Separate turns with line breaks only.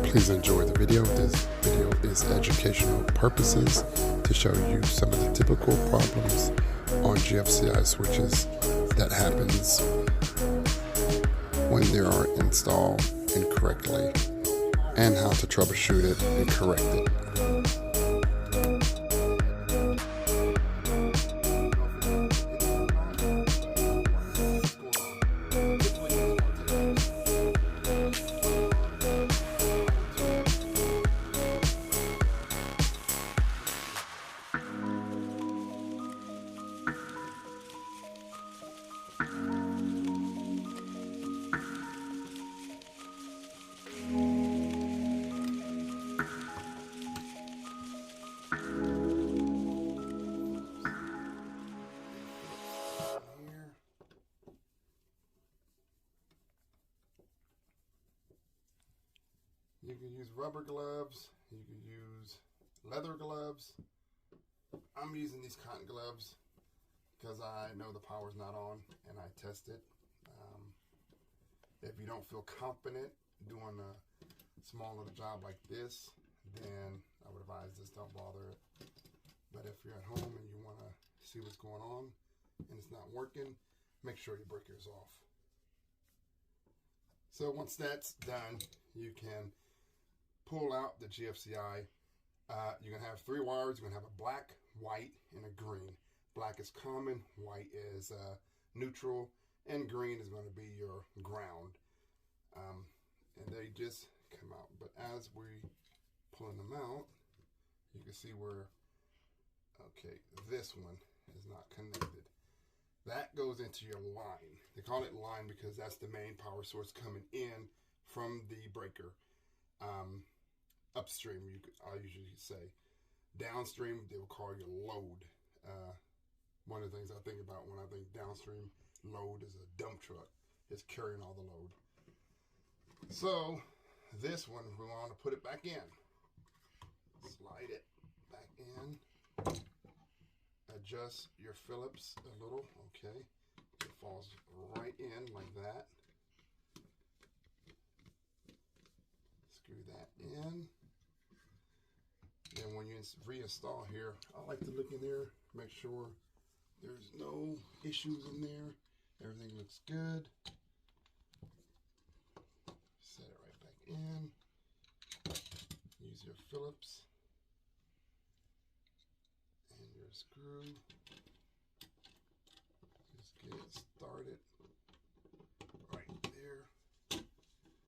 Please enjoy the video. This video is educational purposes to show you some of the typical problems on GFCI switches that happens when they are installed incorrectly and how to troubleshoot it and correct it. You can use rubber gloves, you can use leather gloves. I'm using these cotton gloves because I know the power's not on and I test it. If you don't feel confident doing a small little job like this, then I would advise just don't bother it. But if you're at home and you want to see what's going on and it's not working, make sure your breaker's off. So once that's done, you can pull out the GFCI. You're going to have three wires. You're going to have a black, white, and a green. Black is common, white is neutral, and green is going to be your ground. And they just come out. But as we pulling them out, you can see where, okay, this one is not connected. That goes into your line. They call it line because that's the main power source coming in from the breaker. Upstream, I usually say. Downstream, they will call you load. One of the things I think about when I think downstream load is a dump truck. It's carrying all the load. So this one, we want to put it back in. Slide it back in. Adjust your Phillips a little. Okay, it falls right in like that. Screw that in. And when you reinstall here, I like to look in there, make sure there's no issues in there. Everything looks good. Set it right back in. Use your Phillips and your screw. Just get it started.